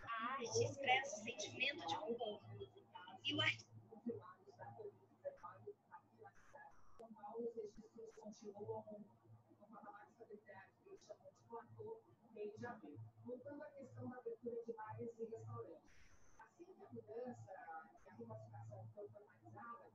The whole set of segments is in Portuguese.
A arte expressa o sentimento de um povo. E o artista voltando à questão da abertura de bares e restaurantes. Assim que a mudança e a reclassificação for formalizada,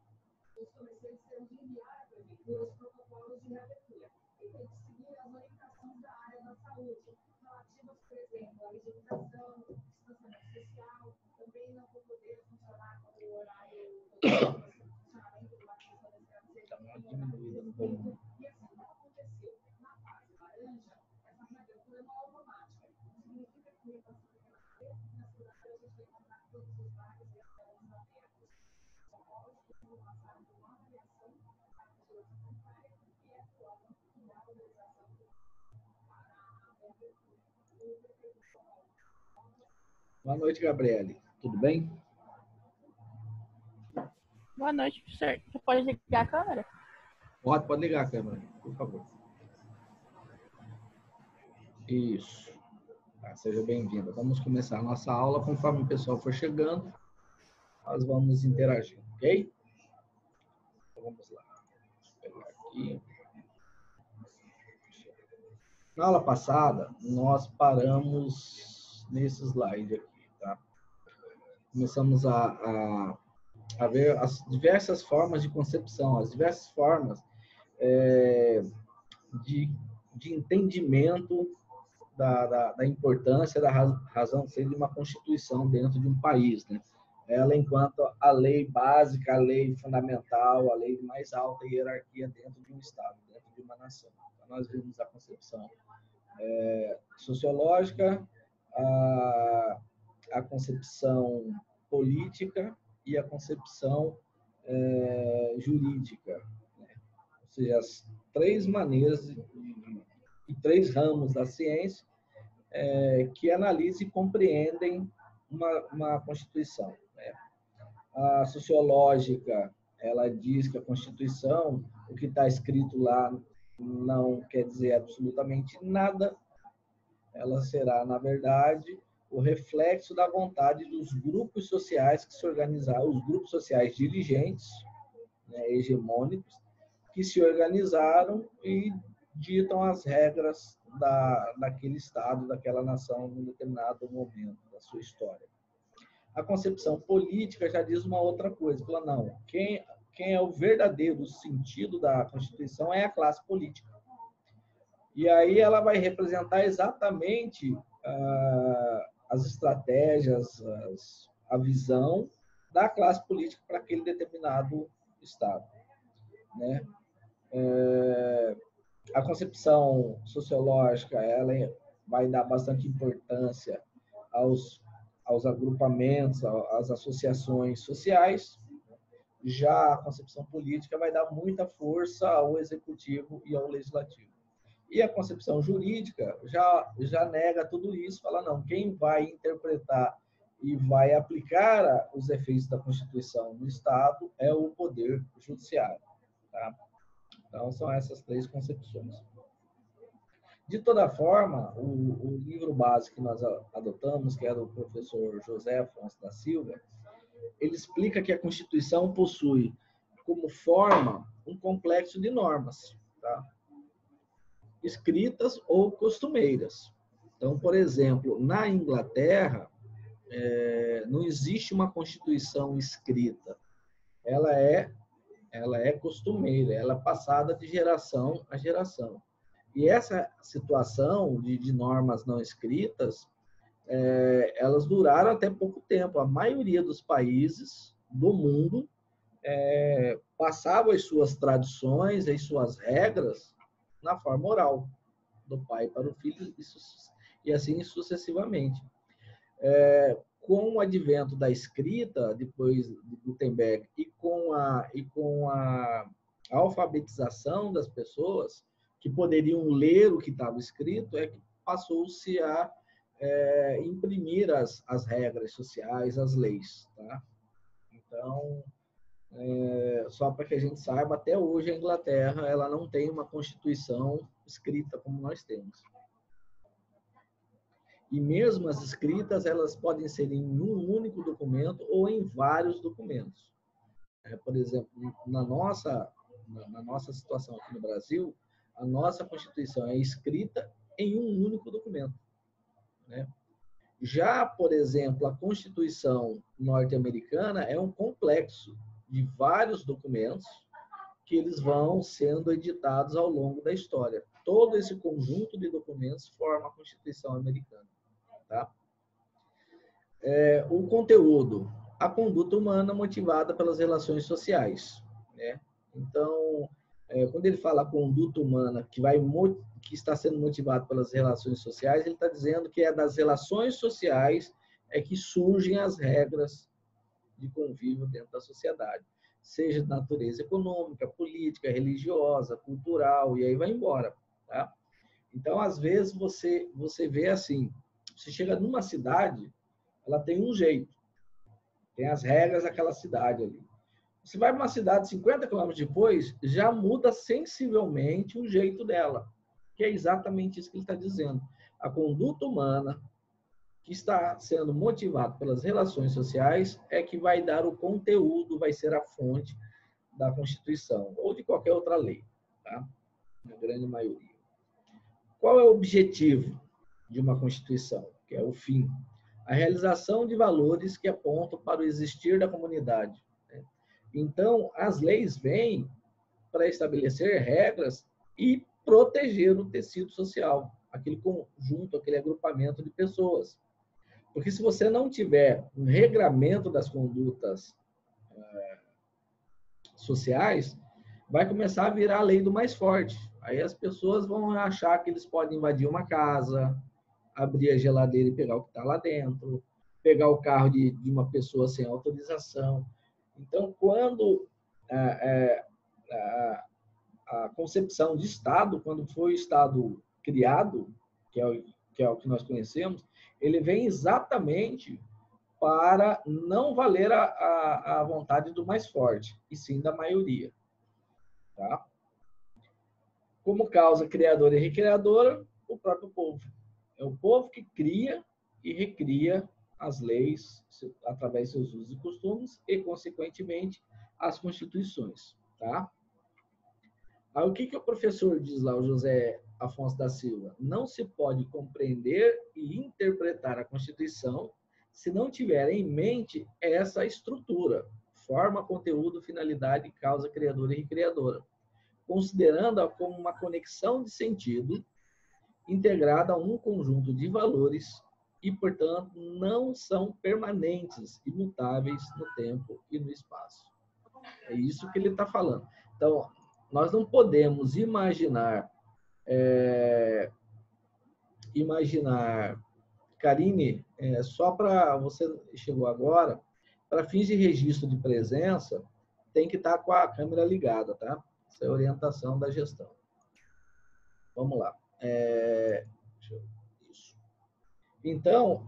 os comerciantes terão de enviar à prefeitura os protocolos de reabertura e tem de seguir as orientações da área da saúde, relativas, por exemplo, à higienização, distanciamento social, também não vão poder funcionar com o horário do funcionamento do bar e assim como aconteceu na fase laranja, essa reabertura não é automática. Significa que na cidade a gente vai encontrar todos os bares e restaurantes abertos. São Paulo costuma passar por uma avaliação da vigilância sanitária e é plano da autorização para a reabertura. Boa noite, Gabriele. Tudo bem? Boa noite, professor. Você pode ligar a câmera? Pode ligar a câmera, por favor. Isso. Tá, seja bem-vindo. Vamos começar a nossa aula. Conforme o pessoal for chegando, nós vamos interagir, ok? Então, vamos lá. Vou pegar aqui. Na aula passada, nós paramos nesse slide aqui, tá? Começamos a ver as diversas formas de concepção, as diversas formas de entendimento da importância, da razão de ser de uma Constituição dentro de um país, né? Ela enquanto a lei básica, a lei fundamental, a lei de mais alta hierarquia dentro de um Estado, dentro de uma nação. Então, nós vimos a concepção sociológica, a concepção política e a concepção jurídica, né? Ou seja, as três maneiras e três ramos da ciência que analisam e compreendem uma Constituição, né? A sociológica, ela diz que a Constituição, o que está escrito lá, não quer dizer absolutamente nada. Ela será, na verdade, o reflexo da vontade dos grupos sociais que se organizaram, os grupos sociais dirigentes, né, hegemônicos, que se organizaram e ditam as regras daquele Estado, daquela nação, em um determinado momento da sua história. A concepção política já diz uma outra coisa, fala, não, quem é o verdadeiro sentido da Constituição é a classe política. E aí ela vai representar exatamente as estratégias, a visão da classe política para aquele determinado Estado, né? A concepção sociológica, ela vai dar bastante importância aos agrupamentos, às associações sociais. Já a concepção política vai dar muita força ao executivo e ao legislativo. E a concepção jurídica já nega tudo isso, fala, não, quem vai interpretar e vai aplicar os efeitos da Constituição no Estado é o Poder Judiciário, tá? Então, são essas três concepções. De toda forma, o livro básico que nós adotamos, que é do professor José Afonso da Silva, ele explica que a Constituição possui como forma um complexo de normas, tá? Escritas ou costumeiras. Então, por exemplo, na Inglaterra, não existe uma Constituição escrita. Ela é costumeira, ela é passada de geração a geração. E essa situação de normas não escritas, elas duraram até pouco tempo. A maioria dos países do mundo passavam as suas tradições, as suas regras na forma oral, do pai para o filho, e assim sucessivamente. Com o advento da escrita, depois de Gutenberg, e com a alfabetização das pessoas, que poderiam ler o que estava escrito, é que passou-se a imprimir as regras sociais, as leis, tá? Então, só para que a gente saiba, até hoje a Inglaterra ela não tem uma Constituição escrita como nós temos. E mesmo as escritas, elas podem ser em um único documento ou em vários documentos. Por exemplo, na nossa situação aqui no Brasil, a nossa Constituição é escrita em um único documento, né? Já, por exemplo, a Constituição norte-americana é um complexo de vários documentos que eles vão sendo editados ao longo da história. Todo esse conjunto de documentos forma a Constituição americana, tá? O conteúdo, a conduta humana motivada pelas relações sociais, né? Então, quando ele fala conduta humana que está sendo motivada pelas relações sociais, ele está dizendo que é das relações sociais que surgem as regras de convívio dentro da sociedade, seja de natureza econômica, política, religiosa, cultural, e aí vai embora, tá? Então, às vezes, você vê assim, você chega numa cidade, ela tem um jeito, tem as regras daquela cidade ali. Você vai para uma cidade 50 quilômetros depois, já muda sensivelmente o jeito dela. que é exatamente isso que ele está dizendo. A conduta humana que está sendo motivada pelas relações sociais é que vai dar o conteúdo, vai ser a fonte da Constituição ou de qualquer outra lei, tá? Na grande maioria. Qual é o objetivo de uma Constituição? Que é o fim. A realização de valores que apontam para o existir da comunidade. Então, as leis vêm para estabelecer regras e proteger o tecido social, aquele conjunto, aquele agrupamento de pessoas. Porque se você não tiver um regramento das condutas sociais, vai começar a virar a lei do mais forte. Aí as pessoas vão achar que eles podem invadir uma casa, abrir a geladeira e pegar o que está lá dentro, pegar o carro de uma pessoa sem autorização. Então, quando a concepção de Estado, quando foi o Estado criado, que é o que nós conhecemos, ele vem exatamente para não valer a vontade do mais forte, e sim da maioria. Tá? Como causa criadora e recriadora, o próprio povo. É o povo que cria e recria as leis através de seus usos e costumes e, consequentemente, as constituições. Tá? Aí, o que o professor diz lá, o José Afonso da Silva? Não se pode compreender e interpretar a Constituição se não tiver em mente essa estrutura, forma, conteúdo, finalidade, causa criadora e recriadora, considerando-a como uma conexão de sentido integrada a um conjunto de valores e, portanto, não são permanentes, imutáveis no tempo e no espaço. É isso que ele está falando. Então, nós não podemos imaginar, Karine, só para você chegou agora, para fins de registro de presença, tem que estar com a câmera ligada, tá? Essa é a orientação da gestão. Vamos lá. Isso. Então,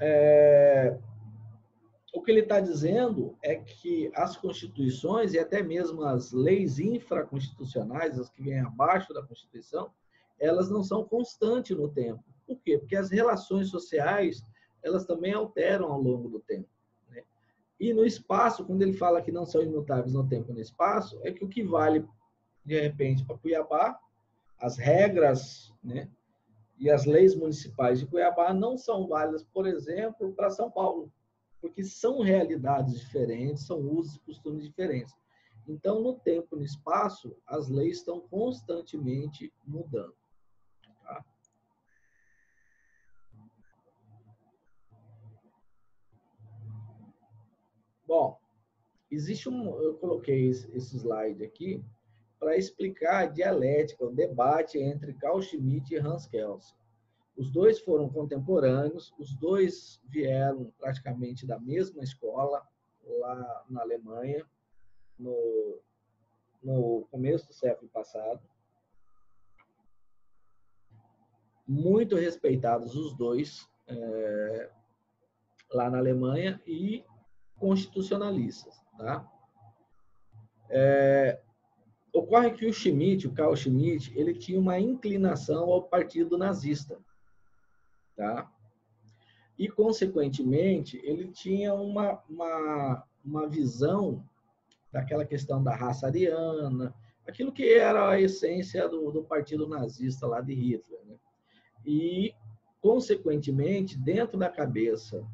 o que ele está dizendo é que as constituições e até mesmo as leis infraconstitucionais, as que vêm abaixo da Constituição, elas não são constantes no tempo. Por quê? Porque as relações sociais, elas também alteram ao longo do tempo. Né? E no espaço, quando ele fala que não são imutáveis no tempo e no espaço, é que o que vale, de repente, para Cuiabá, as regras, né, e as leis municipais de Cuiabá não são válidas, por exemplo, para São Paulo, porque são realidades diferentes, são usos e costumes diferentes. Então, no tempo e no espaço, as leis estão constantemente mudando. Tá? Bom, eu coloquei esse slide aqui para explicar a dialética, o debate entre Carl Schmitt e Hans Kelsen. Os dois foram contemporâneos, os dois vieram praticamente da mesma escola, lá na Alemanha, no começo do século passado. Muito respeitados os dois lá na Alemanha e constitucionalistas. Tá? Ocorre que o Carl Schmitt, ele tinha uma inclinação ao partido nazista. Tá? E, consequentemente, ele tinha uma visão daquela questão da raça ariana, aquilo que era a essência do partido nazista lá de Hitler. Né? E, consequentemente, dentro da cabeça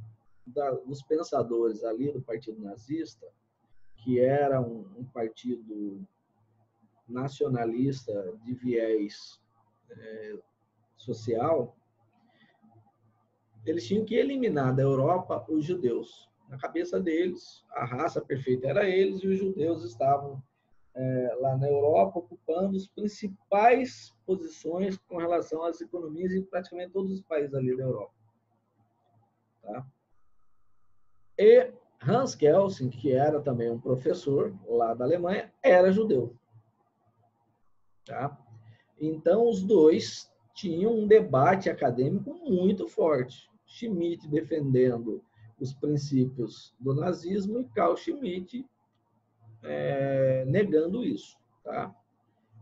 dos pensadores ali do partido nazista, que era um partido nacionalista de viés social, eles tinham que eliminar da Europa os judeus. Na cabeça deles, a raça perfeita era eles e os judeus estavam lá na Europa ocupando as principais posições com relação às economias em praticamente todos os países ali da Europa. Tá? E Hans Kelsen, que era também um professor lá da Alemanha, era judeu. Tá? Então, os dois tinham um debate acadêmico muito forte. Schmitt defendendo os princípios do nazismo e Carl Schmitt negando isso. Tá?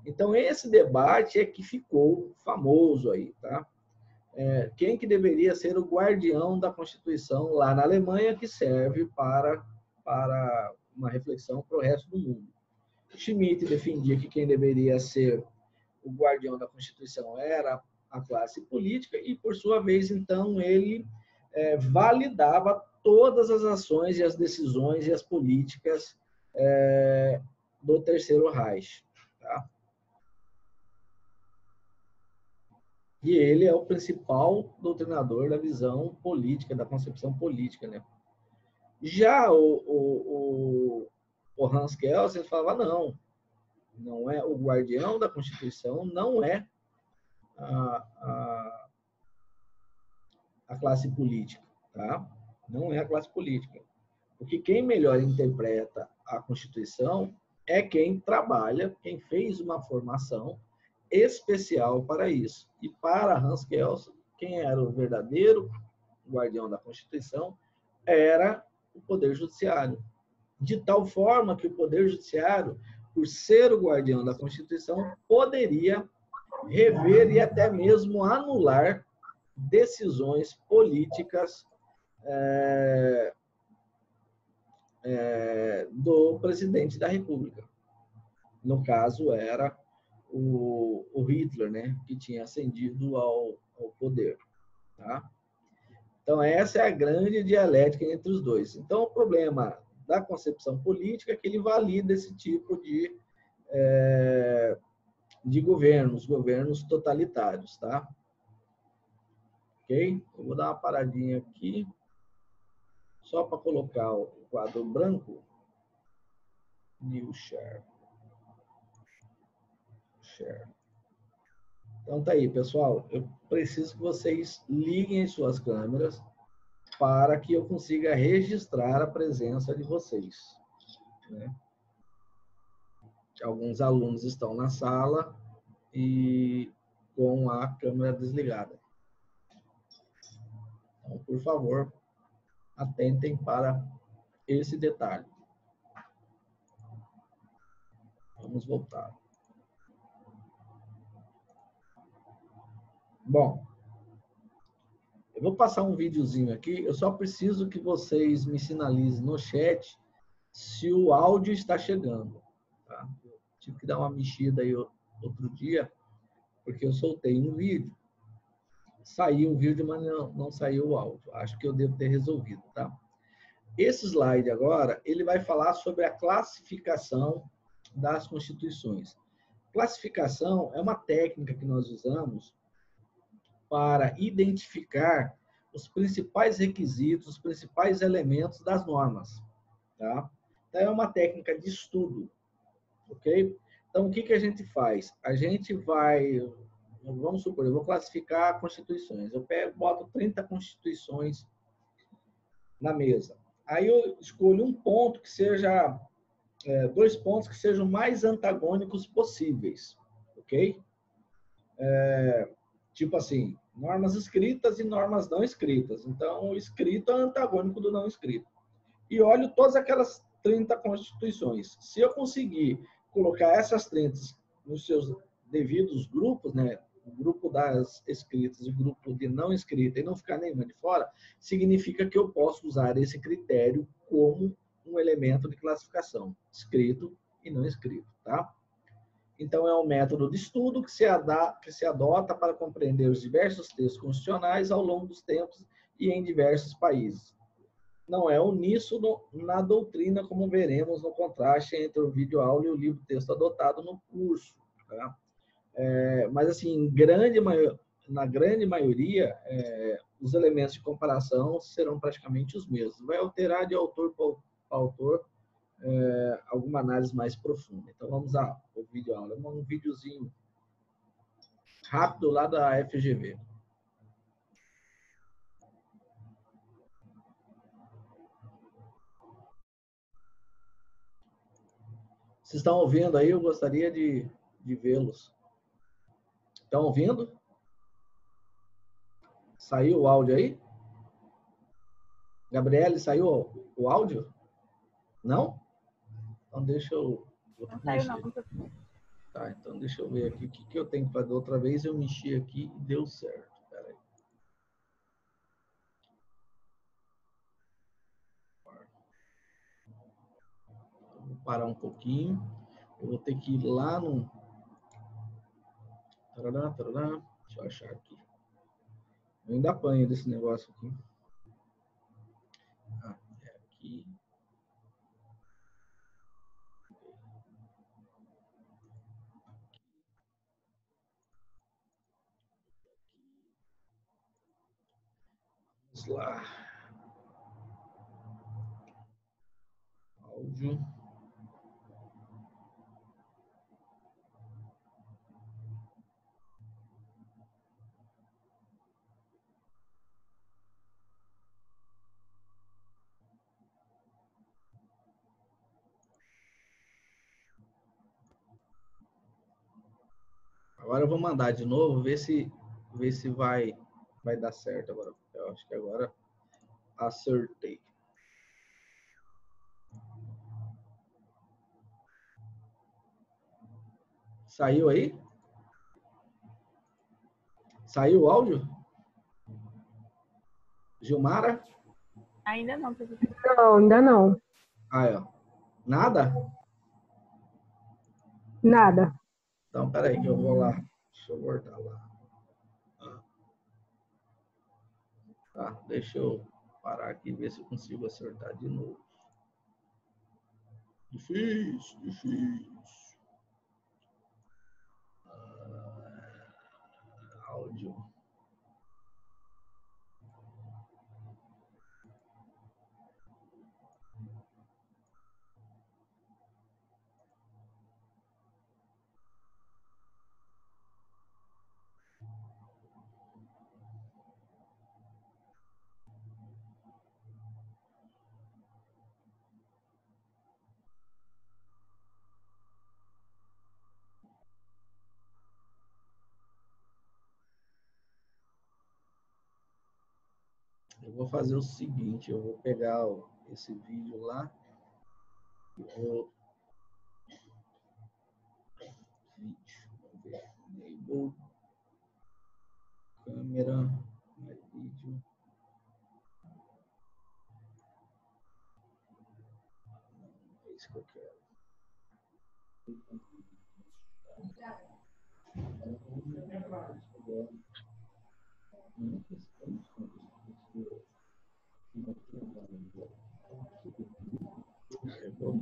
Então, esse debate é que ficou famoso aí, tá? Quem que deveria ser o guardião da Constituição lá na Alemanha, que serve para uma reflexão para o resto do mundo. Schmitt defendia que quem deveria ser o guardião da Constituição era a classe política e, por sua vez, então, ele validava todas as ações e as decisões e as políticas do Terceiro Reich. Tá? E ele é o principal doutrinador da visão política, da concepção política, né? Já o Hans Kelsen falava, não é o guardião da Constituição, não é a classe política, tá? Não é a classe política. Porque quem melhor interpreta a Constituição é quem trabalha, quem fez uma formação especial para isso. E para Hans Kelsen, quem era o verdadeiro guardião da Constituição era o Poder Judiciário. De tal forma que o Poder Judiciário, por ser o guardião da Constituição, poderia rever e até mesmo anular decisões políticas do presidente da República. No caso, era o Hitler, né, que tinha ascendido ao poder. Tá? Então, essa é a grande dialética entre os dois. Então, o problema da concepção política é que ele valida esse tipo de governos totalitários, tá? Ok? Eu vou dar uma paradinha aqui, só para colocar o quadro branco. New share. Então, tá aí, pessoal. Eu preciso que vocês liguem as suas câmeras para que eu consiga registrar a presença de vocês. Né? Alguns alunos estão na sala e com a câmera desligada. Então, por favor, atentem para esse detalhe. Vamos voltar. Bom, eu vou passar um videozinho aqui. Eu só preciso que vocês me sinalizem no chat se o áudio está chegando. Tá? Eu tive que dar uma mexida aí outro dia, porque eu soltei um vídeo. Saiu o vídeo, mas não saiu o áudio. Acho que eu devo ter resolvido, tá? Esse slide agora, ele vai falar sobre a classificação das constituições. Classificação é uma técnica que nós usamos para identificar os principais requisitos, os principais elementos das normas. Tá? Então, é uma técnica de estudo. Ok? Então, o que a gente faz? A gente vai... Vamos supor, eu vou classificar constituições. Eu boto 30 constituições na mesa. Aí eu escolho um ponto que seja... 2 pontos que sejam mais antagônicos possíveis. Ok? Tipo assim, normas escritas e normas não escritas. Então, o escrito é antagônico do não escrito. E olho todas aquelas 30 constituições. Se eu conseguir colocar essas 30 nos seus devidos grupos, né, o grupo das escritas e o grupo de não escrita, e não ficar nenhuma de fora, significa que eu posso usar esse critério como um elemento de classificação, escrito e não escrito, tá? Então, é um método de estudo que se adota para compreender os diversos textos constitucionais ao longo dos tempos e em diversos países. Não é uníssono na doutrina, como veremos no contraste entre o vídeo-aula e o livro-texto adotado no curso. Tá? Mas, assim, na grande maioria, os elementos de comparação serão praticamente os mesmos. Vai alterar de autor para autor, alguma análise mais profunda. Então, vamos ao vídeo-aula. Um videozinho rápido lá da FGV. Vocês estão ouvindo aí? Eu gostaria de vê-los. Estão ouvindo? Saiu o áudio aí? Gabriele, saiu o áudio? Não? Então deixa eu... Não saiu, não. Tá, então deixa eu ver aqui o que eu tenho que fazer. Outra vez eu mexi aqui e deu certo. Pera aí. Vou parar um pouquinho. Eu vou ter que ir lá no... Tarará, tarará. Deixa eu achar aqui. Eu ainda apanho desse negócio aqui. Ah, é aqui. Vamos lá. Áudio. Agora eu vou mandar de novo, ver se vai dar certo agora. Eu acho que agora acertei. Saiu aí? Saiu o áudio? Gilmara? Ainda não, professor. Não, ainda não. Aí, ó. Nada? Nada. Então, peraí que eu vou lá. Deixa eu voltar lá. Tá, deixa eu parar aqui e ver se eu consigo acertar de novo. Difícil. Áudio. Eu vou fazer o seguinte, eu vou pegar esse vídeo lá e vou... Vamos ver. Enable. Câmera. Mais vídeo. Não é isso que eu quero.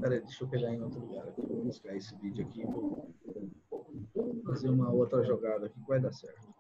Peraí, deixa eu pegar em outro lugar aqui. Vou buscar esse vídeo aqui e vou fazer uma outra jogada aqui que vai dar certo.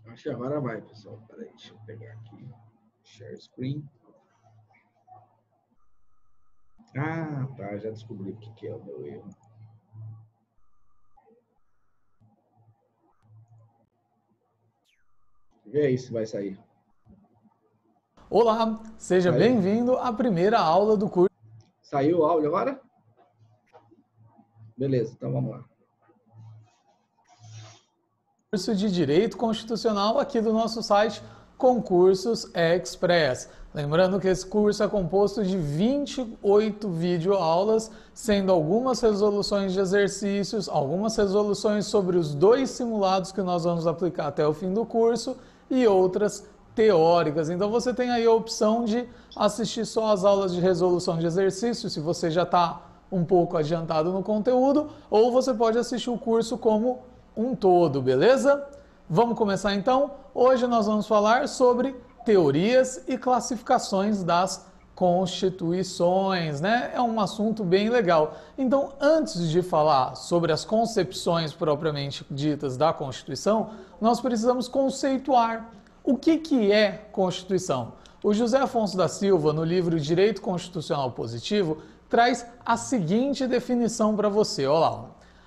Acho que agora vai, pessoal. Peraí, deixa eu pegar aqui. Share screen. Ah, tá. Já descobri o que é o meu erro. Vê aí se vai sair. Olá, seja bem-vindo à primeira aula do curso. Saiu o áudio agora? Beleza, então vamos lá. Curso de Direito Constitucional aqui do nosso site Concursos Express. Lembrando que esse curso é composto de 28 videoaulas, sendo algumas resoluções de exercícios, algumas resoluções sobre os 2 simulados que nós vamos aplicar até o fim do curso e outras teóricas. Então você tem aí a opção de assistir só as aulas de resolução de exercícios, se você já está um pouco adiantado no conteúdo, ou você pode assistir o curso como um todo, beleza? Vamos começar então? Hoje nós vamos falar sobre teorias e classificações das constituições, né? É um assunto bem legal. Então, antes de falar sobre as concepções propriamente ditas da Constituição, nós precisamos conceituar o que é Constituição. O José Afonso da Silva, no livro Direito Constitucional Positivo, traz a seguinte definição para você. Olha lá.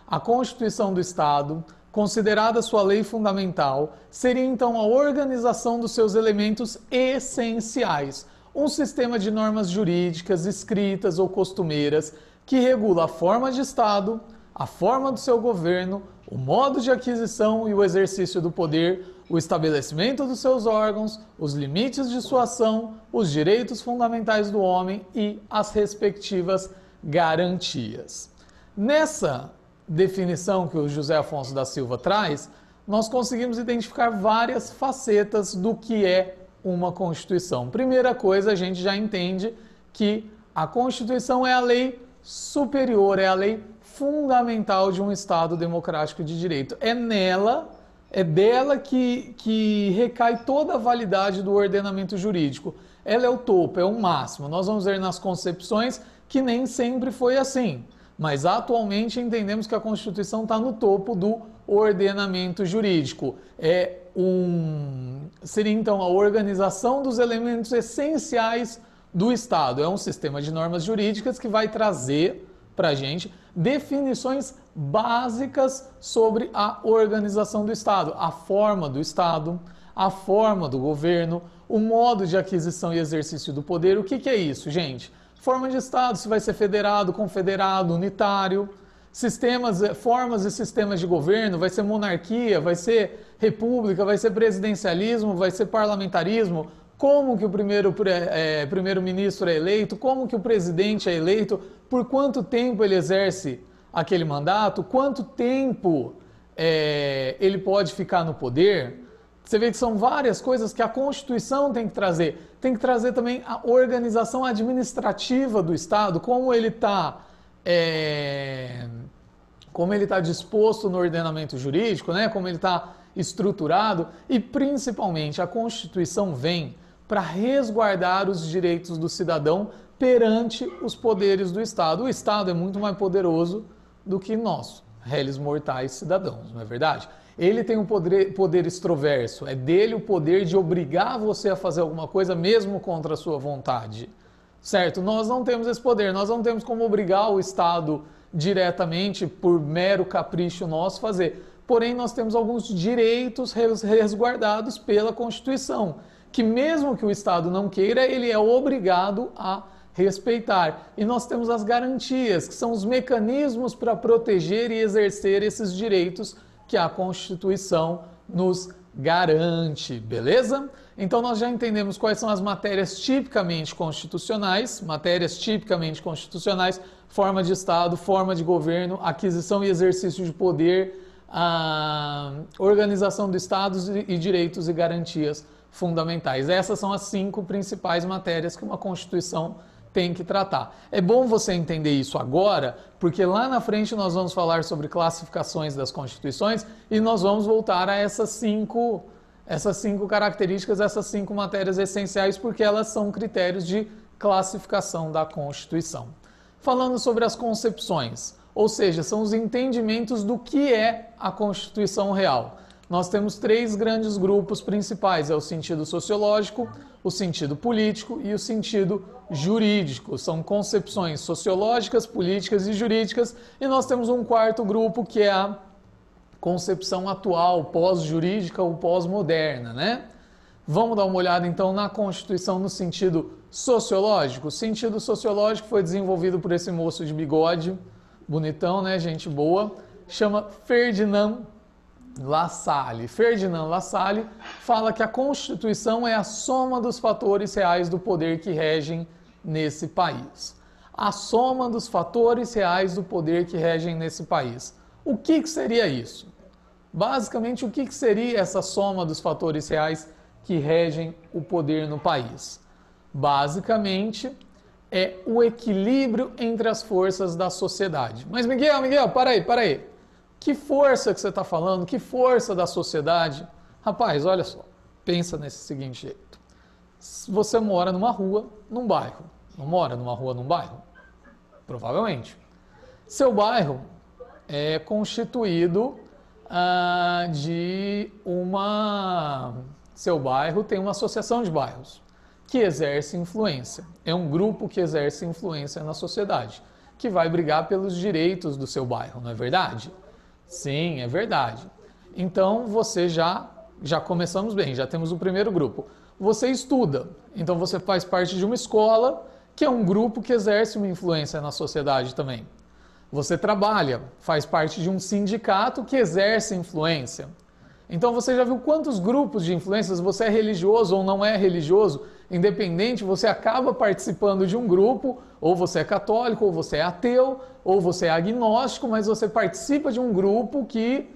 A Constituição do Estado, considerada sua lei fundamental, seria então a organização dos seus elementos essenciais, um sistema de normas jurídicas, escritas ou costumeiras, que regula a forma de Estado, a forma do seu governo, o modo de aquisição e o exercício do poder, o estabelecimento dos seus órgãos, os limites de sua ação, os direitos fundamentais do homem e as respectivas garantias. Nessa definição que o José Afonso da Silva traz, nós conseguimos identificar várias facetas do que é uma Constituição. Primeira coisa, a gente já entende que a Constituição é a lei superior, é a lei fundamental de um Estado democrático de direito. É dela que recai toda a validade do ordenamento jurídico. Ela é o topo, é o máximo. Nós vamos ver nas concepções que nem sempre foi assim. Mas atualmente entendemos que a Constituição está no topo do ordenamento jurídico. Seria então a organização dos elementos essenciais do Estado. É um sistema de normas jurídicas que vai trazer para a gente definições básicas sobre a organização do Estado, a forma do Estado, a forma do governo, o modo de aquisição e exercício do poder. O que é isso, gente? Forma de Estado, se vai ser federado, confederado, unitário, formas e sistemas de governo, vai ser monarquia, vai ser república, vai ser presidencialismo, vai ser parlamentarismo, como que o primeiro-ministro é eleito, como que o presidente é eleito, por quanto tempo ele exerce aquele mandato, quanto tempo ele pode ficar no poder. Você vê que são várias coisas que a Constituição tem que trazer. Tem que trazer também a organização administrativa do Estado, como ele está disposto no ordenamento jurídico, né? Como ele está estruturado. E, principalmente, a Constituição vem para resguardar os direitos do cidadão perante os poderes do Estado. O Estado é muito mais poderoso do que nós, réis mortais cidadãos, não é verdade? Ele tem um poder extroverso, é dele o poder de obrigar você a fazer alguma coisa mesmo contra a sua vontade, certo? Nós não temos esse poder, nós não temos como obrigar o Estado diretamente por mero capricho nosso fazer. Porém, nós temos alguns direitos resguardados pela Constituição, que mesmo que o Estado não queira, ele é obrigado a respeitar. E nós temos as garantias, que são os mecanismos para proteger e exercer esses direitos que a Constituição nos garante, beleza? Então nós já entendemos quais são as matérias tipicamente constitucionais, forma de Estado, forma de governo, aquisição e exercício de poder, a organização do Estado e direitos e garantias fundamentais. Essas são as 5 principais matérias que uma Constituição tem que tratar. É bom você entender isso agora, porque lá na frente nós vamos falar sobre classificações das constituições e nós vamos voltar a essas cinco características, essas 5 matérias essenciais, porque elas são critérios de classificação da Constituição. Falando sobre as concepções, ou seja, são os entendimentos do que é a Constituição real. Nós temos 3 grandes grupos principais, é o sentido sociológico, o sentido político e o sentido jurídico. São concepções sociológicas, políticas e jurídicas, e nós temos um 4º grupo que é a concepção atual, pós-jurídica ou pós-moderna, né? Vamos dar uma olhada então na Constituição no sentido sociológico. O sentido sociológico foi desenvolvido por esse moço de bigode, bonitão, né? Gente boa, chama Ferdinand Lassalle, Ferdinand Lassalle, fala que a Constituição é a soma dos fatores reais do poder que regem nesse país. A soma dos fatores reais do poder que regem nesse país. O que seria isso? Basicamente, o que seria essa soma dos fatores reais que regem o poder no país? Basicamente, é o equilíbrio entre as forças da sociedade. Mas Miguel, para aí. Que força que você está falando? Que força da sociedade? Rapaz, olha só, pensa nesse seguinte jeito. Você mora numa rua, num bairro. Não mora numa rua, num bairro? Provavelmente. Seu bairro é constituído Seu bairro tem uma associação de bairros que exerce influência. É um grupo que exerce influência na sociedade, que vai brigar pelos direitos do seu bairro, não é verdade? Sim, é verdade. Então, você já começamos bem, já temos o primeiro grupo. Você estuda, então você faz parte de uma escola, que é um grupo que exerce uma influência na sociedade também. Você trabalha, faz parte de um sindicato que exerce influência. Então, você já viu quantos grupos de influências? Você é religioso ou não é religioso? Independente, você acaba participando de um grupo, ou você é católico, ou você é ateu, ou você é agnóstico, mas você participa de um grupo que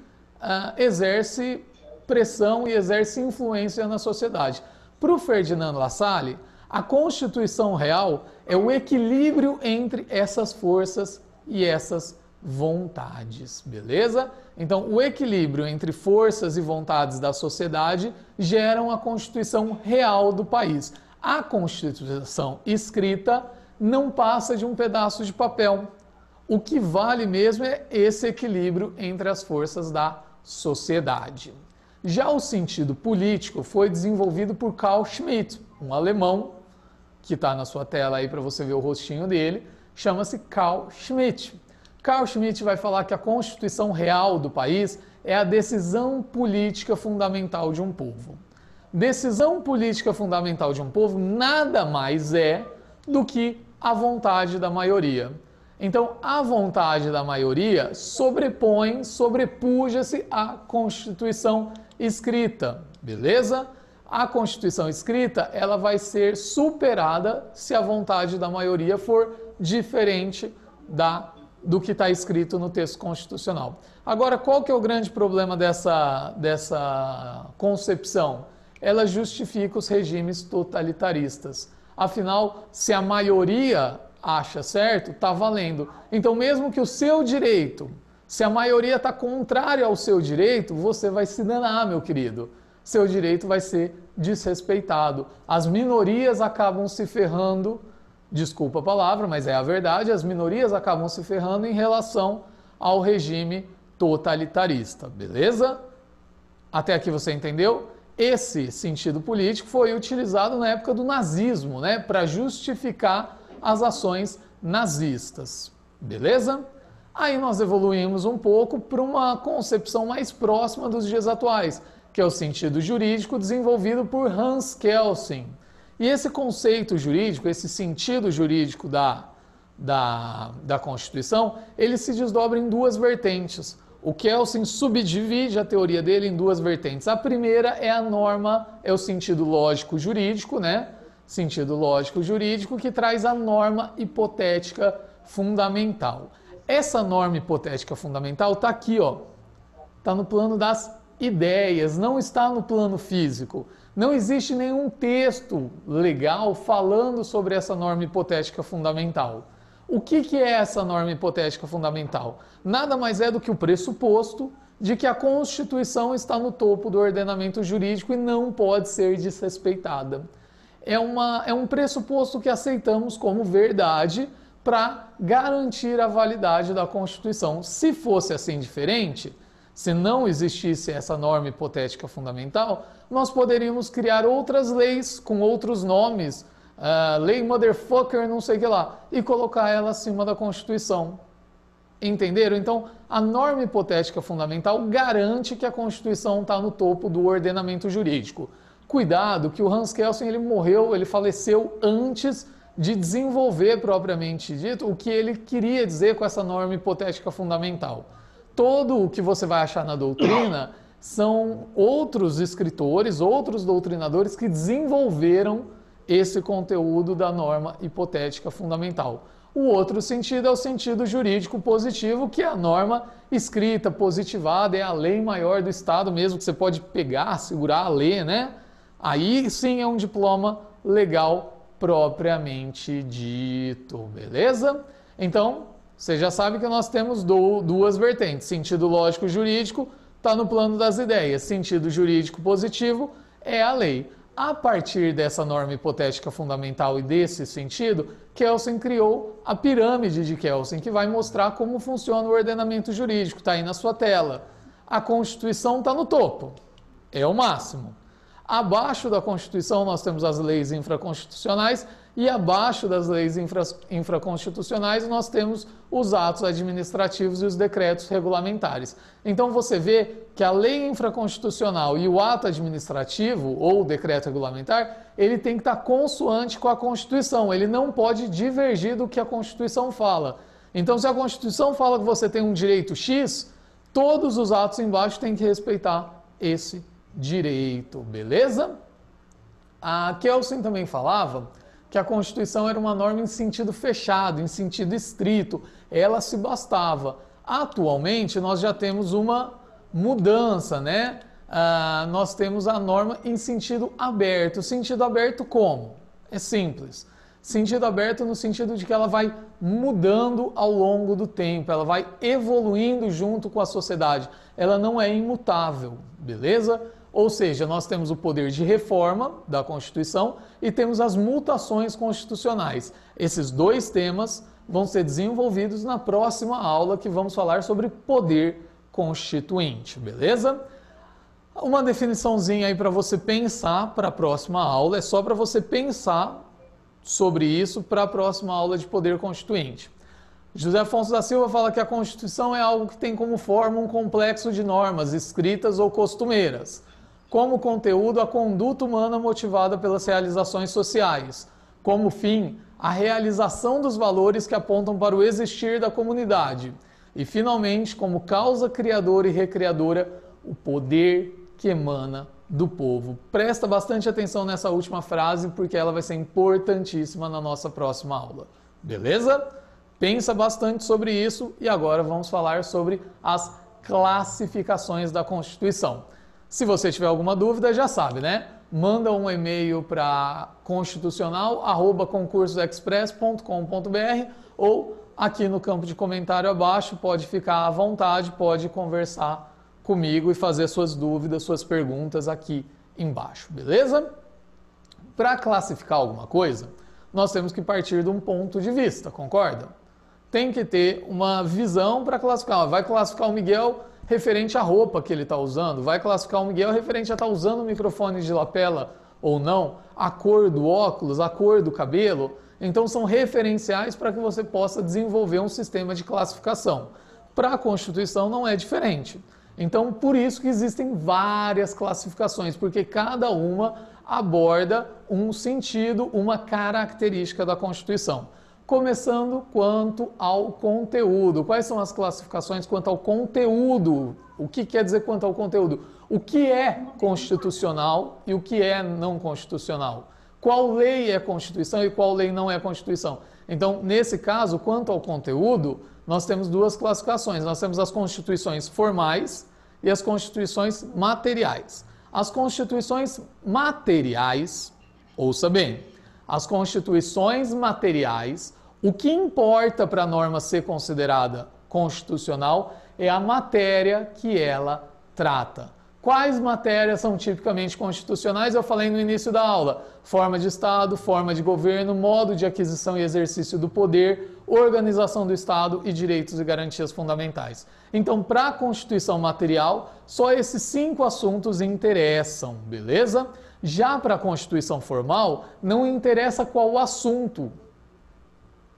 exerce pressão e exerce influência na sociedade. Para o Ferdinand Lassalle, a Constituição Real é o equilíbrio entre essas forças e essas vontades, beleza? Então, o equilíbrio entre forças e vontades da sociedade geram a Constituição real do país. A Constituição escrita não passa de um pedaço de papel. O que vale mesmo é esse equilíbrio entre as forças da sociedade. Já o sentido político foi desenvolvido por Carl Schmitt, um alemão, que está na sua tela aí para você ver o rostinho dele, chama-se Carl Schmitt. Carl Schmitt vai falar que a Constituição real do país é a decisão política fundamental de um povo. Decisão política fundamental de um povo nada mais é do que a vontade da maioria. Então, a vontade da maioria sobrepuja-se à Constituição escrita, beleza? A Constituição escrita, ela vai ser superada se a vontade da maioria for diferente do que está escrito no texto constitucional. Agora, qual que é o grande problema dessa concepção? Ela justifica os regimes totalitaristas. Afinal, se a maioria acha certo, está valendo. Então, mesmo que o seu direito, se a maioria está contrária ao seu direito, você vai se danar, meu querido. Seu direito vai ser desrespeitado. As minorias acabam se ferrando, desculpa a palavra, mas é a verdade, as minorias acabam se ferrando em relação ao regime totalitarista, beleza? Até aqui você entendeu? Esse sentido político foi utilizado na época do nazismo, né, para justificar as ações nazistas, beleza? Aí nós evoluímos um pouco para uma concepção mais próxima dos dias atuais, que é o sentido jurídico desenvolvido por Hans Kelsen. E esse conceito jurídico, esse sentido jurídico da Constituição, ele se desdobra em duas vertentes. O Kelsen subdivide a teoria dele em duas vertentes. A primeira é a norma, é o sentido lógico jurídico, né? Sentido lógico jurídico que traz a norma hipotética fundamental. Essa norma hipotética fundamental está aqui, ó. Está no plano das ideias, não está no plano físico. Não existe nenhum texto legal falando sobre essa norma hipotética fundamental. O que é essa norma hipotética fundamental? Nada mais é do que o pressuposto de que a Constituição está no topo do ordenamento jurídico e não pode ser desrespeitada. É um pressuposto que aceitamos como verdade para garantir a validade da Constituição. Se fosse assim diferente, se não existisse essa norma hipotética fundamental, nós poderíamos criar outras leis com outros nomes, lei motherfucker, não sei o que lá, e colocar ela acima da Constituição. Entenderam? Então, a norma hipotética fundamental garante que a Constituição está no topo do ordenamento jurídico. Cuidado que o Hans Kelsen ele faleceu antes de desenvolver propriamente dito o que ele queria dizer com essa norma hipotética fundamental. Todo o que você vai achar na doutrina são outros escritores, outros doutrinadores que desenvolveram esse conteúdo da norma hipotética fundamental. O outro sentido é o sentido jurídico positivo, que é a norma escrita, positivada, é a lei maior do Estado mesmo, que você pode pegar, segurar, ler, né? Aí sim é um diploma legal propriamente dito, beleza? Então, você já sabe que nós temos duas vertentes. Sentido lógico jurídico está no plano das ideias. Sentido jurídico positivo é a lei. A partir dessa norma hipotética fundamental e desse sentido, Kelsen criou a pirâmide de Kelsen, que vai mostrar como funciona o ordenamento jurídico. Está aí na sua tela. A Constituição está no topo. É o máximo. Abaixo da Constituição nós temos as leis infraconstitucionais e abaixo das leis infraconstitucionais nós temos os atos administrativos e os decretos regulamentares. Então você vê que a lei infraconstitucional e o ato administrativo ou o decreto regulamentar, ele tem que estar consoante com a Constituição, ele não pode divergir do que a Constituição fala. Então se a Constituição fala que você tem um direito X, todos os atos embaixo têm que respeitar esse direito, beleza? A Kelsen também falava que a Constituição era uma norma em sentido fechado, em sentido estrito, ela se bastava. Atualmente, nós já temos uma mudança, né? Nós temos a norma em sentido aberto. Sentido aberto como? É simples. Sentido aberto no sentido de que ela vai mudando ao longo do tempo, ela vai evoluindo junto com a sociedade. Ela não é imutável, beleza? Ou seja, nós temos o poder de reforma da Constituição e temos as mutações constitucionais. Esses dois temas vão ser desenvolvidos na próxima aula, que vamos falar sobre poder constituinte, beleza? Uma definiçãozinha aí para você pensar para a próxima aula, é só para você pensar sobre isso para a próxima aula de poder constituinte. José Afonso da Silva fala que a Constituição é algo que tem como forma um complexo de normas escritas ou costumeiras. Como conteúdo, a conduta humana motivada pelas realizações sociais. Como fim, a realização dos valores que apontam para o existir da comunidade. E, finalmente, como causa criadora e recriadora, o poder que emana do povo. Presta bastante atenção nessa última frase, porque ela vai ser importantíssima na nossa próxima aula. Beleza? Pensa bastante sobre isso e agora vamos falar sobre as classificações da Constituição. Se você tiver alguma dúvida, já sabe, né? Manda um e-mail para constitucional@concursosexpress.com.br ou aqui no campo de comentário abaixo, pode ficar à vontade, pode conversar comigo e fazer suas dúvidas, suas perguntas aqui embaixo, beleza? Para classificar alguma coisa, nós temos que partir de um ponto de vista, concorda? Tem que ter uma visão para classificar. Vai classificar o Miguel referente à roupa que ele está usando, vai classificar o Miguel referente a estar usando o microfone de lapela ou não, a cor do óculos, a cor do cabelo. Então são referenciais para que você possa desenvolver um sistema de classificação. Para a Constituição não é diferente. Então por isso que existem várias classificações, porque cada uma aborda um sentido, uma característica da Constituição. Começando quanto ao conteúdo. Quais são as classificações quanto ao conteúdo? O que quer dizer quanto ao conteúdo? O que é constitucional e o que é não constitucional? Qual lei é Constituição e qual lei não é Constituição? Então, nesse caso, quanto ao conteúdo, nós temos duas classificações. Nós temos as constituições formais e as constituições materiais. As constituições materiais, ouça bem, as constituições materiais, o que importa para a norma ser considerada constitucional é a matéria que ela trata. Quais matérias são tipicamente constitucionais? Eu falei no início da aula. Forma de Estado, forma de governo, modo de aquisição e exercício do poder, organização do Estado e direitos e garantias fundamentais. Então, para a Constituição material, só esses 5 assuntos interessam, beleza? Já para a Constituição formal, não interessa qual o assunto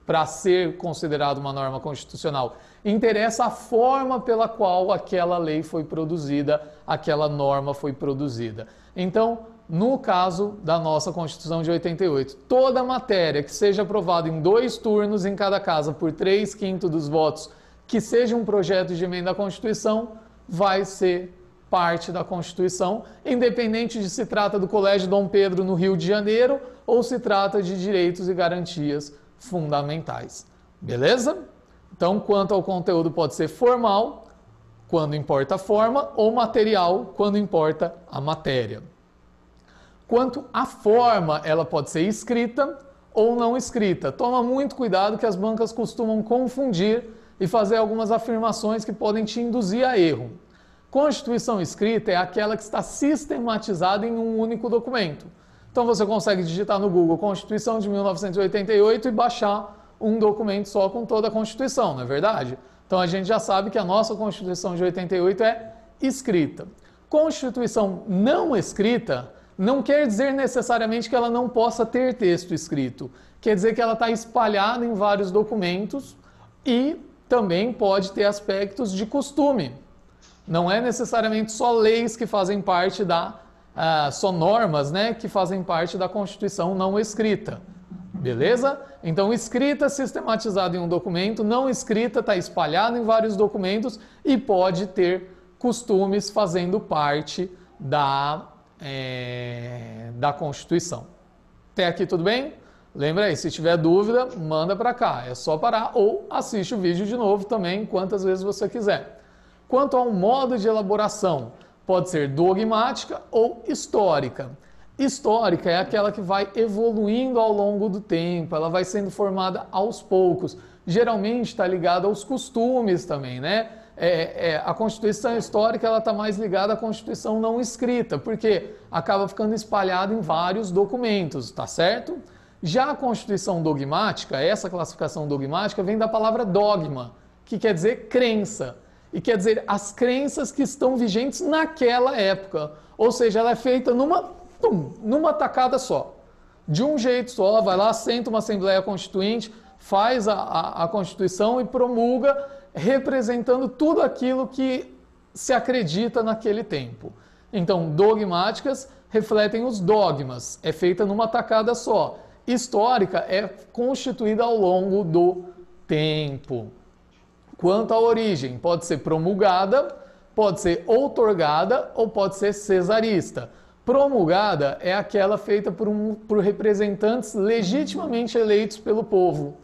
para ser considerado uma norma constitucional. Interessa a forma pela qual aquela lei foi produzida, aquela norma foi produzida. Então, no caso da nossa Constituição de 88, toda matéria que seja aprovada em 2 turnos em cada casa por 3/5 dos votos, que seja um projeto de emenda à Constituição, vai ser parte da Constituição, independente de se trata do Colégio Dom Pedro no Rio de Janeiro ou se trata de direitos e garantias fundamentais. Beleza? Então, quanto ao conteúdo, pode ser formal, quando importa a forma, ou material, quando importa a matéria. Quanto à forma, ela pode ser escrita ou não escrita. Toma muito cuidado que as bancas costumam confundir e fazer algumas afirmações que podem te induzir a erro. Constituição escrita é aquela que está sistematizada em um único documento. Então você consegue digitar no Google Constituição de 1988 e baixar um documento só com toda a Constituição, não é verdade? Então a gente já sabe que a nossa Constituição de 88 é escrita. Constituição não escrita não quer dizer necessariamente que ela não possa ter texto escrito. Quer dizer que ela está espalhada em vários documentos e também pode ter aspectos de costume. Não é necessariamente só leis que fazem parte só normas, né, que fazem parte da Constituição não escrita. Beleza? Então, escrita sistematizada em um documento, não escrita está espalhada em vários documentos e pode ter costumes fazendo parte da Constituição. Até aqui tudo bem? Lembra aí, se tiver dúvida, manda para cá. É só parar ou assiste o vídeo de novo também, quantas vezes você quiser. Quanto ao modo de elaboração, pode ser dogmática ou histórica. Histórica é aquela que vai evoluindo ao longo do tempo, ela vai sendo formada aos poucos. Geralmente está ligada aos costumes também, né? A Constituição histórica ela está mais ligada à Constituição não escrita, porque acaba ficando espalhada em vários documentos, tá certo? Já a Constituição dogmática, essa classificação dogmática vem da palavra dogma, que quer dizer crença, e quer dizer as crenças que estão vigentes naquela época, ou seja, ela é feita numa tacada só, de um jeito só, vai lá, senta uma Assembleia Constituinte, faz a Constituição e promulga, representando tudo aquilo que se acredita naquele tempo. Então, dogmáticas refletem os dogmas, é feita numa tacada só. Histórica é constituída ao longo do tempo. Quanto à origem, pode ser promulgada, pode ser outorgada ou pode ser cesarista. Promulgada é aquela feita por representantes legitimamente eleitos pelo povo.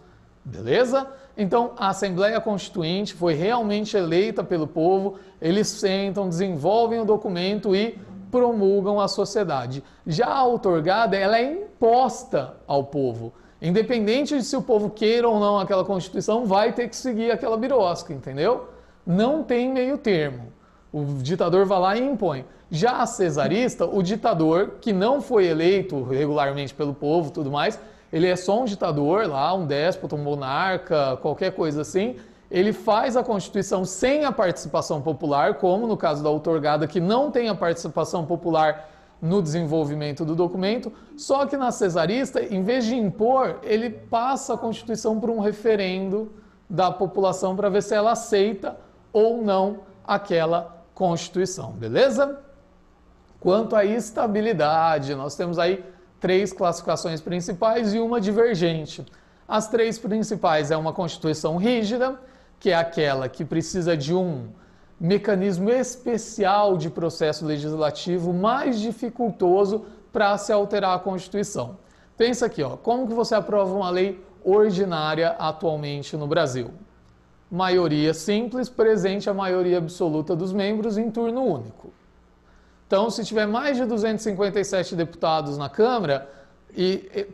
Beleza? Então, a Assembleia Constituinte foi realmente eleita pelo povo, eles sentam, desenvolvem o documento e promulgam à sociedade. Já a outorgada, ela é imposta ao povo. Independente de se o povo queira ou não aquela Constituição, vai ter que seguir aquela birosca, entendeu? Não tem meio termo. O ditador vai lá e impõe. Já a cesarista, o ditador, que não foi eleito regularmente pelo povo e tudo mais, ele é só um ditador lá, um déspota, um monarca, qualquer coisa assim. Ele faz a Constituição sem a participação popular, como no caso da outorgada, que não tem a participação popular no desenvolvimento do documento, só que na cesarista, em vez de impor, ele passa a Constituição por um referendo da população para ver se ela aceita ou não aquela Constituição, beleza? Quanto à estabilidade, nós temos aí 3 classificações principais e uma divergente. As 3 principais é uma Constituição rígida, que é aquela que precisa de um mecanismo especial de processo legislativo mais dificultoso para se alterar a Constituição. Pensa aqui, ó, como que você aprova uma lei ordinária atualmente no Brasil? Maioria simples, presente a maioria absoluta dos membros em turno único. Então, se tiver mais de 257 deputados na Câmara,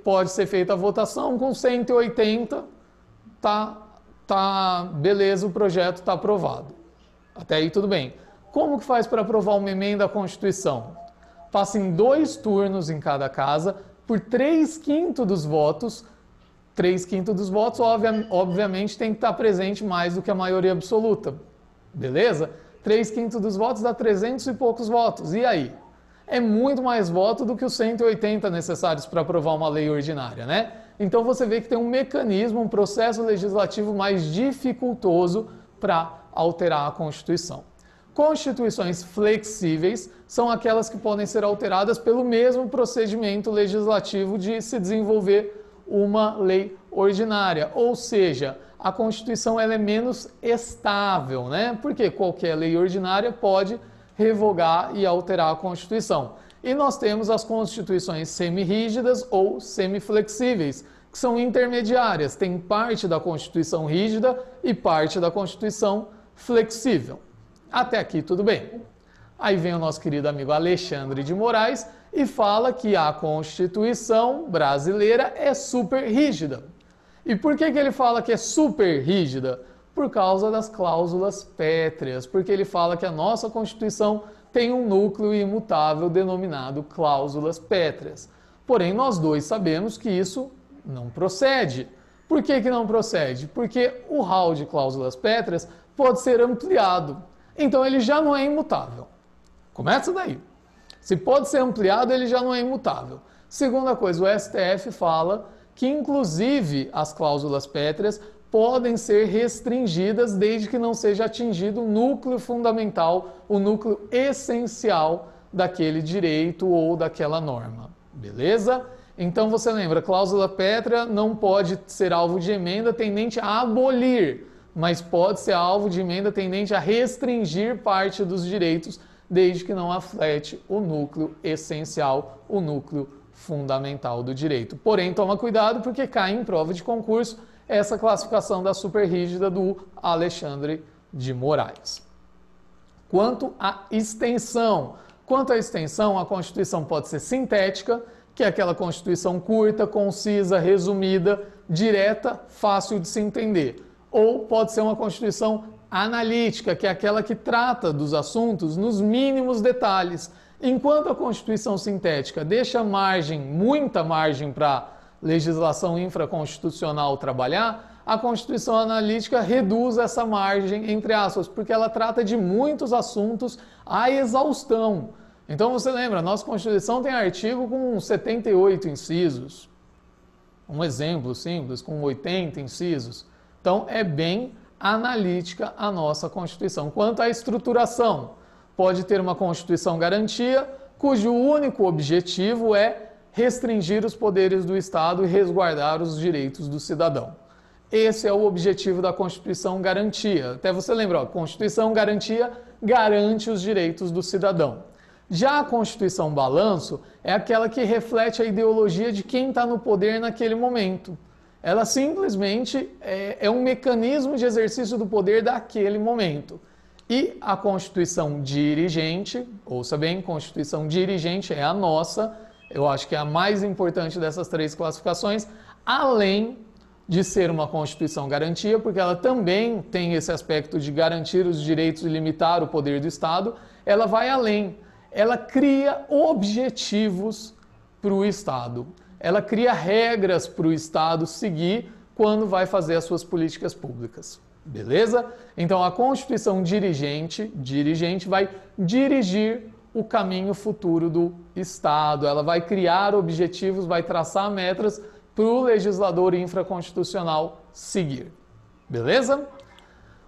pode ser feita a votação com 180, beleza, o projeto está aprovado. Até aí tudo bem. Como que faz para aprovar uma emenda à Constituição? Passa em 2 turnos em cada casa, por 3/5 dos votos. 3/5 dos votos, obviamente, tem que estar presente mais do que a maioria absoluta. Beleza? 3/5 dos votos dá 300 e poucos votos. E aí? É muito mais voto do que os 180 necessários para aprovar uma lei ordinária, né? Então você vê que tem um mecanismo, um processo legislativo mais dificultoso para alterar a Constituição. Constituições flexíveis são aquelas que podem ser alteradas pelo mesmo procedimento legislativo de se desenvolver uma lei ordinária, ou seja, a Constituição ela é menos estável, né? Porque qualquer lei ordinária pode revogar e alterar a Constituição. E nós temos as constituições semirrígidas ou semiflexíveis, que são intermediárias, tem parte da Constituição rígida e parte da Constituição flexível. Até aqui tudo bem. Aí vem o nosso querido amigo Alexandre de Moraes e fala que a Constituição brasileira é super rígida. E por que ele fala que é super rígida? Por causa das cláusulas pétreas, porque ele fala que a nossa Constituição tem um núcleo imutável denominado cláusulas pétreas. Porém, nós dois sabemos que isso não procede. Por que não procede? Porque o rol de cláusulas pétreas pode ser ampliado. Então, ele já não é imutável. Começa daí. Se pode ser ampliado, ele já não é imutável. Segunda coisa, o STF fala que, inclusive, as cláusulas pétreas podem ser restringidas desde que não seja atingido o núcleo fundamental, o núcleo essencial daquele direito ou daquela norma. Beleza? Então você lembra, cláusula pétrea não pode ser alvo de emenda tendente a abolir, mas pode ser alvo de emenda tendente a restringir parte dos direitos, desde que não afete o núcleo essencial, o núcleo fundamental do direito. Porém, toma cuidado porque cai em prova de concurso essa classificação da superrígida do Alexandre de Moraes. Quanto à extensão, a Constituição pode ser sintética, que é aquela Constituição curta, concisa, resumida, direta, fácil de se entender. Ou pode ser uma Constituição analítica, que é aquela que trata dos assuntos nos mínimos detalhes. Enquanto a Constituição sintética deixa muita margem para legislação infraconstitucional trabalhar, a Constituição analítica reduz essa margem, entre aspas, porque ela trata de muitos assuntos à exaustão. Então você lembra, a nossa Constituição tem artigo com 78 incisos. Um exemplo simples, com 80 incisos. Então é bem analítica a nossa Constituição. Quanto à estruturação, pode ter uma Constituição garantia, cujo único objetivo é restringir os poderes do Estado e resguardar os direitos do cidadão. Esse é o objetivo da Constituição garantia. Até você lembra, a Constituição garantia garante os direitos do cidadão. Já a Constituição balanço é aquela que reflete a ideologia de quem está no poder naquele momento. Ela simplesmente é um mecanismo de exercício do poder daquele momento. E a Constituição dirigente, ouça bem, Constituição dirigente é a nossa, eu acho que é a mais importante dessas três classificações, além de ser uma Constituição garantia, porque ela também tem esse aspecto de garantir os direitos e limitar o poder do Estado, ela vai além. Ela cria objetivos para o Estado. Ela cria regras para o Estado seguir quando vai fazer as suas políticas públicas. Beleza? Então, a Constituição dirigente vai dirigir o caminho futuro do Estado. Ela vai criar objetivos, vai traçar metas para o legislador infraconstitucional seguir. Beleza?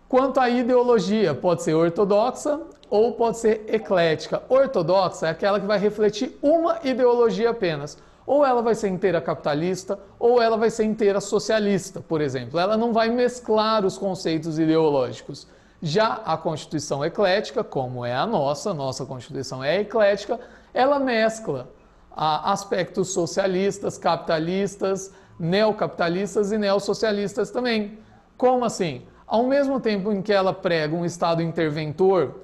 Quanto à ideologia, pode ser ortodoxa ou pode ser eclética. Ortodoxa é aquela que vai refletir uma ideologia apenas. Ou ela vai ser inteira capitalista, ou ela vai ser inteira socialista, por exemplo. Ela não vai mesclar os conceitos ideológicos. Já a Constituição eclética, como é a nossa Constituição é eclética, ela mescla aspectos socialistas, capitalistas, neocapitalistas e neossocialistas também. Como assim? Ao mesmo tempo em que ela prega um Estado interventor,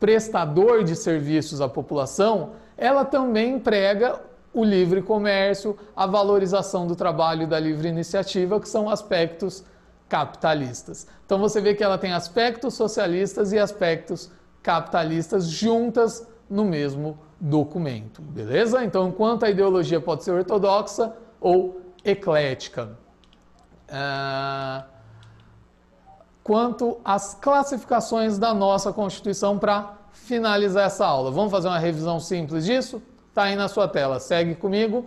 prestador de serviços à população, ela também prega o livre comércio, a valorização do trabalho e da livre iniciativa, que são aspectos capitalistas. Então você vê que ela tem aspectos socialistas e aspectos capitalistas juntas no mesmo documento, beleza? Então, enquanto a ideologia pode ser ortodoxa ou eclética. Quanto às classificações da nossa Constituição para finalizar essa aula. Vamos fazer uma revisão simples disso? Está aí na sua tela, segue comigo.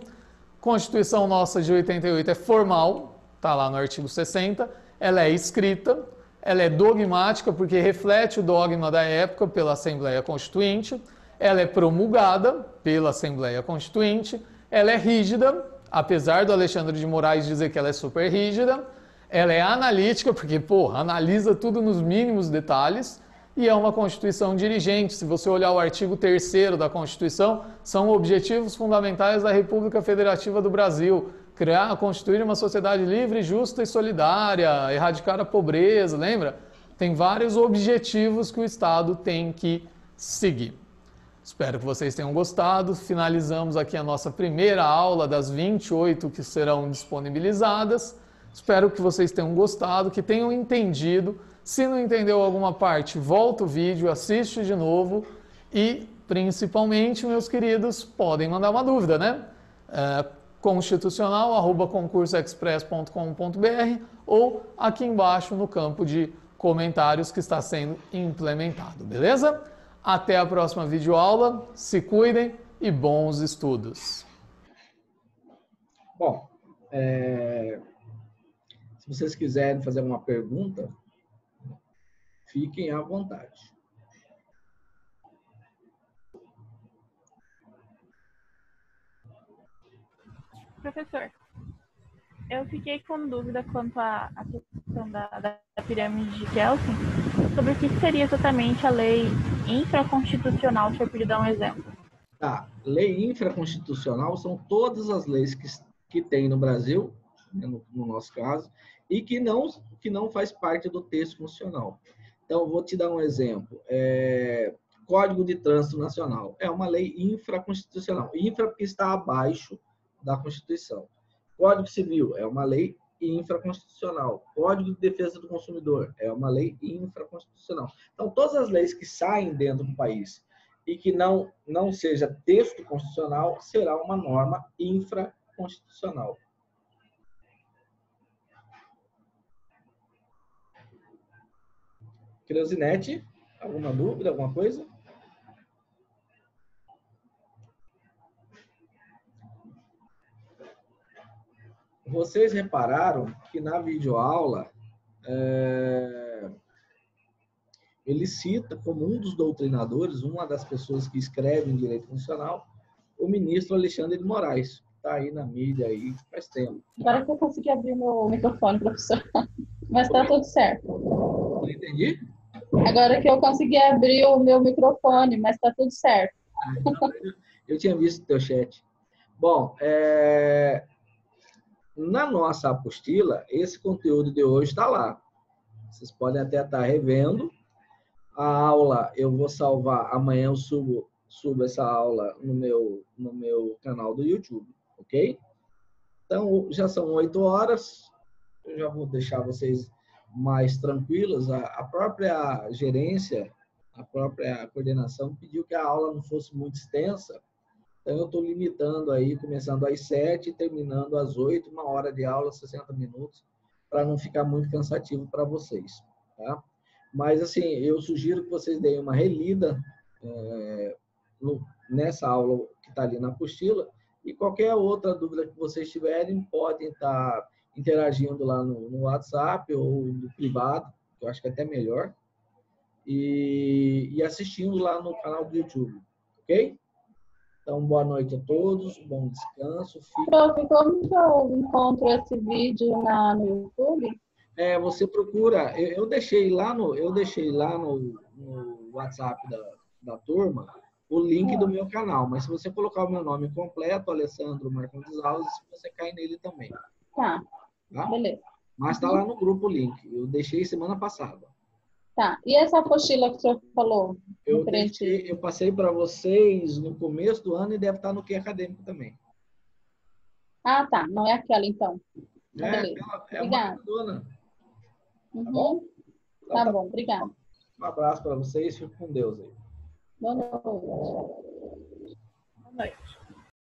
Constituição nossa de 88 é formal, está lá no artigo 60. Ela é escrita, ela é dogmática, porque reflete o dogma da época pela Assembleia Constituinte. Ela é promulgada pela Assembleia Constituinte. Ela é rígida, apesar do Alexandre de Moraes dizer que ela é super rígida. Ela é analítica, porque, analisa tudo nos mínimos detalhes. e é uma Constituição dirigente. Se você olhar o artigo 3º da Constituição, são objetivos fundamentais da República Federativa do Brasil. Criar, constituir uma sociedade livre, justa e solidária, erradicar a pobreza, lembra? Tem vários objetivos que o Estado tem que seguir. Espero que vocês tenham gostado. Finalizamos aqui a nossa primeira aula das 28 que serão disponibilizadas. Espero que vocês tenham gostado, que tenham entendido. Se não entendeu alguma parte, volta o vídeo, assiste de novo e, principalmente, meus queridos, podem mandar uma dúvida, né? constitucional@concursoexpress.com.br ou aqui embaixo no campo de comentários que está sendo implementado, beleza? Até a próxima videoaula, se cuidem e bons estudos! Bom, se vocês quiserem fazer uma pergunta, fiquem à vontade. Professor, eu fiquei com dúvida quanto à questão da pirâmide de Kelsen, sobre o que seria exatamente a lei infraconstitucional, se eu puder dar um exemplo. Tá, lei infraconstitucional são todas as leis que tem no Brasil, né, no nosso caso, e que não faz parte do texto constitucional. Então, vou te dar um exemplo. Código de Trânsito Nacional é uma lei infraconstitucional. Infra porque está abaixo da Constituição. Código Civil é uma lei infraconstitucional. Código de Defesa do Consumidor é uma lei infraconstitucional. Então, todas as leis que saem dentro do país e que não seja texto constitucional, será uma norma infraconstitucional. Creuzinete, alguma dúvida, alguma coisa? Vocês repararam que na videoaula ele cita como um dos doutrinadores, uma das pessoas que escrevem direito constitucional, o ministro Alexandre de Moraes, que está aí na mídia aí faz tempo. Agora que eu consegui abrir meu microfone, professor. Mas está tudo certo. Não entendi? Agora que eu consegui abrir o meu microfone, mas está tudo certo. Eu tinha visto o teu chat. Bom, na nossa apostila, esse conteúdo de hoje está lá. Vocês podem até estar revendo. A aula eu vou salvar, amanhã eu subo essa aula no meu canal do YouTube, ok? Então, já são 8 horas, eu já vou deixar vocês mais tranquilos. A própria gerência, a própria coordenação pediu que a aula não fosse muito extensa, então eu estou limitando aí, começando às 7 e terminando às 8, 1 hora de aula, 60 minutos, para não ficar muito cansativo para vocês, tá? Mas, assim, eu sugiro que vocês deem uma relida nessa aula que está ali na apostila, e qualquer outra dúvida que vocês tiverem, podem estar interagindo lá no WhatsApp ou no privado, que eu acho que é até melhor, e assistindo lá no canal do YouTube, ok? Então, boa noite a todos, bom descanso. Prof, como que eu encontro esse vídeo no YouTube? Você procura, eu deixei lá no WhatsApp da turma o link do meu canal, mas se você colocar o meu nome completo, Alessandro Marcondes Alves, você cai nele também. Tá? Beleza. Mas está lá no grupo o link, eu deixei semana passada. Tá, e essa apostila que o senhor falou? Eu passei para vocês no começo do ano e deve estar no QI Acadêmico também. Ah, tá, não é aquela então. Beleza. Obrigada. Uma dona. Uhum. Tá bom? Tá bom, obrigado. Um abraço para vocês, fico com Deus aí. Boa noite. Boa noite.